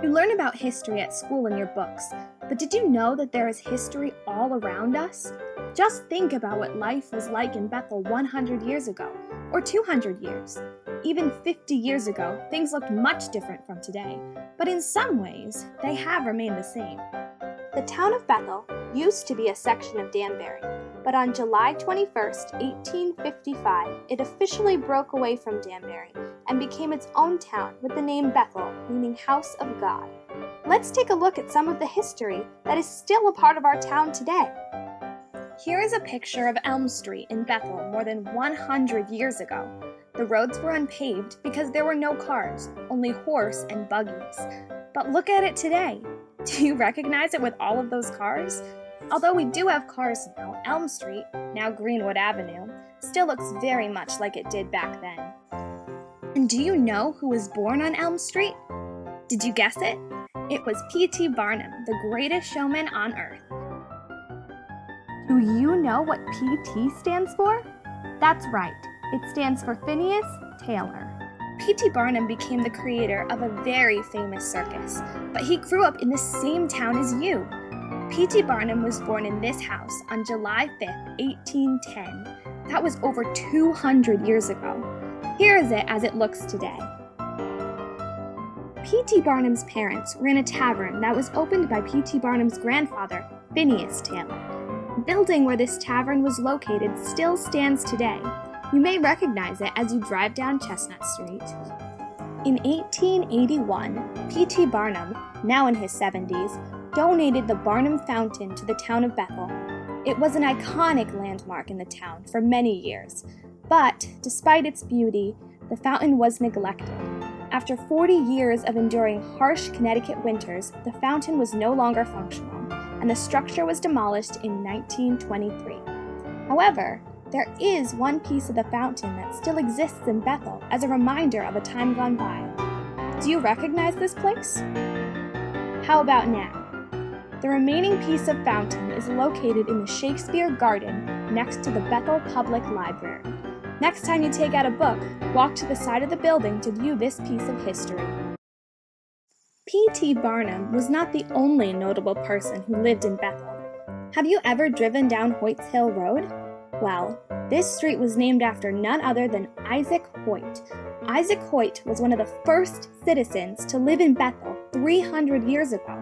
You learn about history at school in your books, but did you know that there is history all around us? Just think about what life was like in Bethel 100 years ago, or 200 years. Even 50 years ago, things looked much different from today, but in some ways, they have remained the same. The town of Bethel used to be a section of Danbury, but on July 21st, 1855, it officially broke away from Danbury and became its own town with the name Bethel, meaning House of God. Let's take a look at some of the history that is still a part of our town today. Here is a picture of Elm Street in Bethel more than 100 years ago. The roads were unpaved because there were no cars, only horse and buggies. But look at it today. Do you recognize it with all of those cars? Although we do have cars now, Elm Street, now Greenwood Avenue, still looks very much like it did back then. And do you know who was born on Elm Street? Did you guess it? It was P.T. Barnum, the greatest showman on earth. Do you know what P.T. stands for? That's right, it stands for Phineas Taylor. P.T. Barnum became the creator of a very famous circus, but he grew up in the same town as you. P.T. Barnum was born in this house on July 5th, 1810. That was over 200 years ago. Here is it as it looks today. P.T. Barnum's parents ran a tavern that was opened by P.T. Barnum's grandfather, Phineas Taylor. The building where this tavern was located still stands today. You may recognize it as you drive down Chestnut Street. In 1881, P.T. Barnum, now in his 70s, donated the Barnum Fountain to the town of Bethel. It was an iconic landmark in the town for many years, but despite its beauty, the fountain was neglected. After 40 years of enduring harsh Connecticut winters, the fountain was no longer functional, and the structure was demolished in 1923. However, there is one piece of the fountain that still exists in Bethel as a reminder of a time gone by. Do you recognize this place? How about now? The remaining piece of fountain is located in the Shakespeare Garden next to the Bethel Public Library. Next time you take out a book, walk to the side of the building to view this piece of history. P.T. Barnum was not the only notable person who lived in Bethel. Have you ever driven down Hoyt's Hill Road? Well, this street was named after none other than Isaac Hoyt. Isaac Hoyt was one of the first citizens to live in Bethel 300 years ago.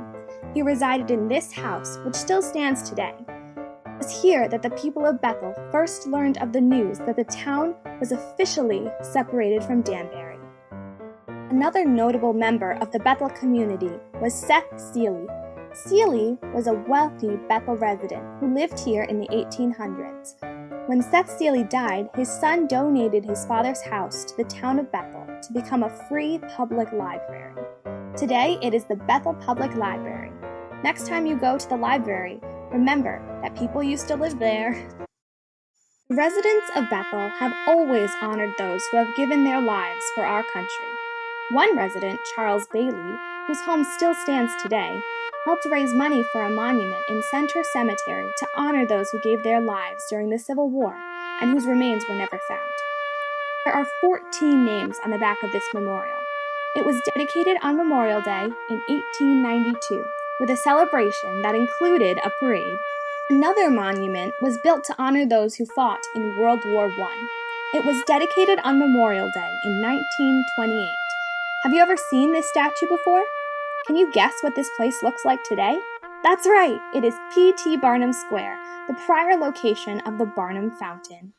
He resided in this house, which still stands today. It was here that the people of Bethel first learned of the news that the town was officially separated from Danbury. Another notable member of the Bethel community was Seth Seeley. Seeley was a wealthy Bethel resident who lived here in the 1800s. When Seth Seeley died, his son donated his father's house to the town of Bethel to become a free public library. Today, it is the Bethel Public Library. Next time you go to the library, remember that people used to live there. The residents of Bethel have always honored those who have given their lives for our country. One resident, Charles Bailey, whose home still stands today, helped raise money for a monument in Center Cemetery to honor those who gave their lives during the Civil War and whose remains were never found. There are 14 names on the back of this memorial. It was dedicated on Memorial Day in 1892 with a celebration that included a parade. Another monument was built to honor those who fought in World War I. It was dedicated on Memorial Day in 1928. Have you ever seen this statue before? Can you guess what this place looks like today? That's right, it is P.T. Barnum Square, the prior location of the Barnum Fountain.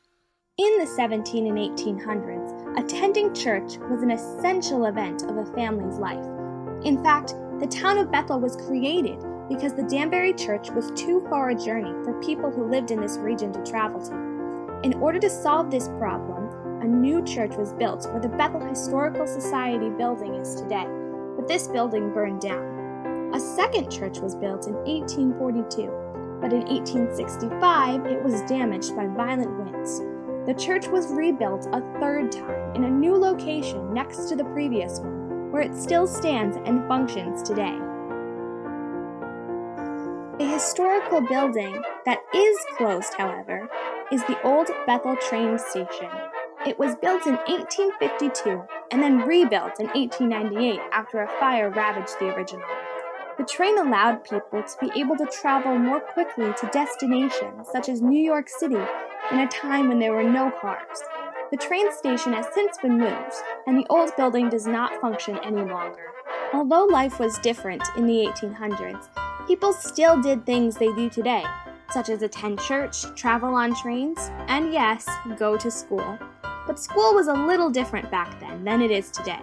In the 1700s and 1800s, attending church was an essential event of a family's life. In fact, the town of Bethel was created because the Danbury Church was too far a journey for people who lived in this region to travel to. In order to solve this problem, a new church was built where the Bethel Historical Society building is today, but this building burned down. A second church was built in 1842, but in 1865 it was damaged by violent winds. The church was rebuilt a third time in a new location next to the previous one, where it still stands and functions today. A historical building that is closed, however, is the old Bethel train station. It was built in 1852 and then rebuilt in 1898 after a fire ravaged the original. The train allowed people to be able to travel more quickly to destinations such as New York City in a time when there were no cars. The train station has since been moved, and the old building does not function any longer. Although life was different in the 1800s, people still did things they do today, such as attend church, travel on trains, and yes, go to school. But school was a little different back then than it is today.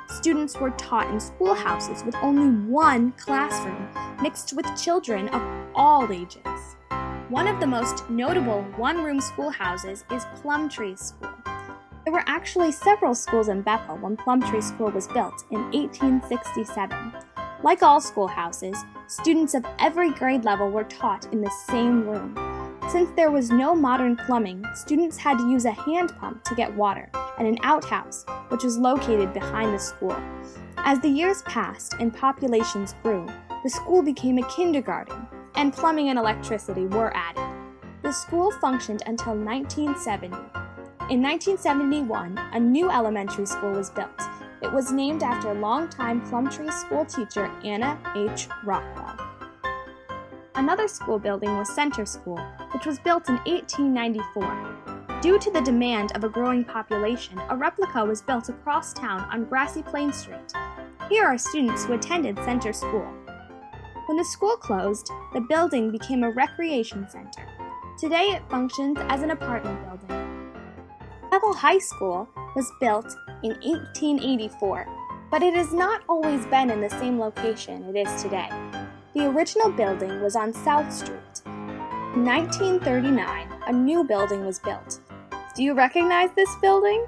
Students were taught in schoolhouses with only one classroom, mixed with children of all ages. One of the most notable one-room schoolhouses is Plumtree School. There were actually several schools in Bethel when Plumtree School was built in 1867. Like all schoolhouses, students of every grade level were taught in the same room. Since there was no modern plumbing, students had to use a hand pump to get water and an outhouse, which was located behind the school. As the years passed and populations grew, the school became a kindergarten, and plumbing and electricity were added. The school functioned until 1970. In 1971, a new elementary school was built. It was named after longtime Plumtree School teacher Anna H. Rockwell. Another school building was Center School, which was built in 1894. Due to the demand of a growing population, a replica was built across town on Grassy Plain Street. Here are students who attended Center School. When the school closed, the building became a recreation center. Today it functions as an apartment building. Bethel High School was built in 1884, but it has not always been in the same location it is today. The original building was on South Street. In 1939, a new building was built. Do you recognize this building?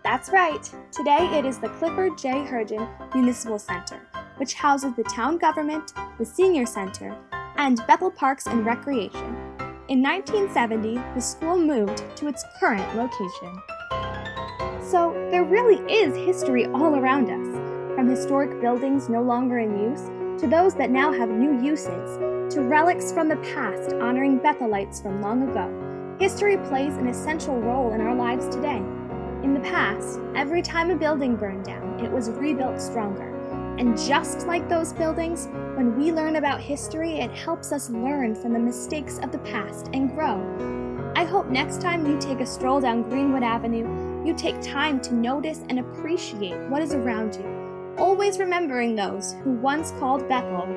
That's right. Today it is the Clifford J. Hergen Municipal Center, which houses the town government, the senior center, and Bethel Parks and Recreation. In 1970, the school moved to its current location. So there really is history all around us, from historic buildings no longer in use, to those that now have new uses, to relics from the past honoring Bethelites from long ago. History plays an essential role in our lives today. In the past, every time a building burned down, it was rebuilt stronger. And just like those buildings, when we learn about history, it helps us learn from the mistakes of the past and grow. I hope next time you take a stroll down Greenwood Avenue, you take time to notice and appreciate what is around you, always remembering those who once called Bethel